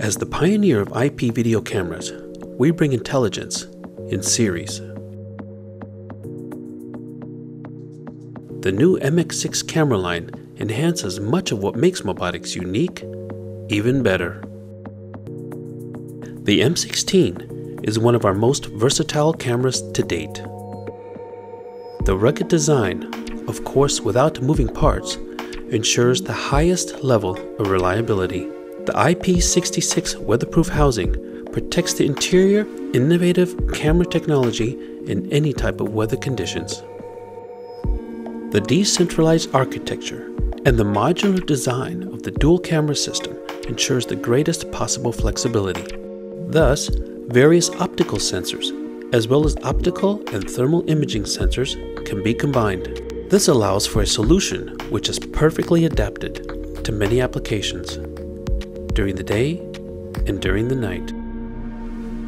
As the pioneer of IP video cameras, we bring intelligence in series. The new MX6 camera line enhances much of what makes MOBOTIX unique even better. The M16 is one of our most versatile cameras to date. The rugged design, of course without moving parts, ensures the highest level of reliability. The IP66 weatherproof housing protects the interior innovative camera technology in any type of weather conditions. The decentralized architecture and the modular design of the dual camera system ensures the greatest possible flexibility. Thus, various optical sensors, as well as optical and thermal imaging sensors, can be combined. This allows for a solution which is perfectly adapted to many applications, during the day and during the night.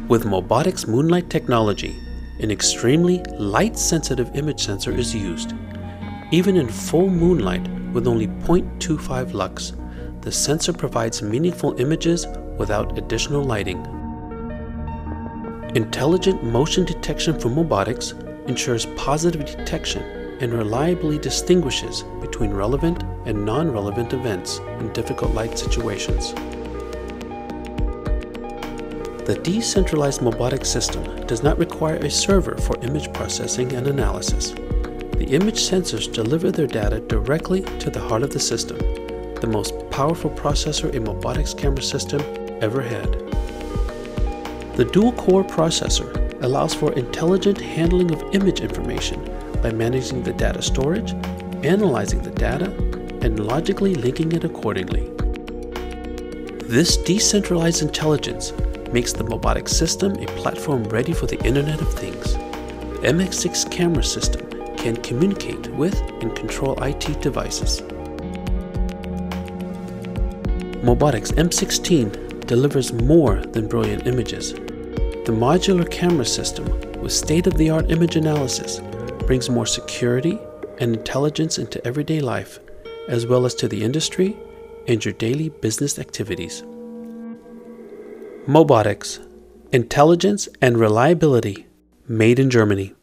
With MOBOTIX Moonlight technology, an extremely light-sensitive image sensor is used. Even in full moonlight with only 0.25 lux, the sensor provides meaningful images without additional lighting. Intelligent motion detection from MOBOTIX ensures positive detection and reliably distinguishes between relevant and non-relevant events in difficult light situations. The decentralized MOBOTIX system does not require a server for image processing and analysis. The image sensors deliver their data directly to the heart of the system, the most powerful processor a MOBOTIX camera system ever had. The dual-core processor allows for intelligent handling of image information by managing the data storage, analyzing the data, and logically linking it accordingly. This decentralized intelligence makes the MOBOTIX system a platform ready for the Internet of Things. The MX6 camera system can communicate with and control IT devices. MOBOTIX M16 delivers more than brilliant images. The modular camera system with state-of-the-art image analysis brings more security and intelligence into everyday life, as well as to the industry and your daily business activities. MOBOTIX, intelligence and reliability made in Germany.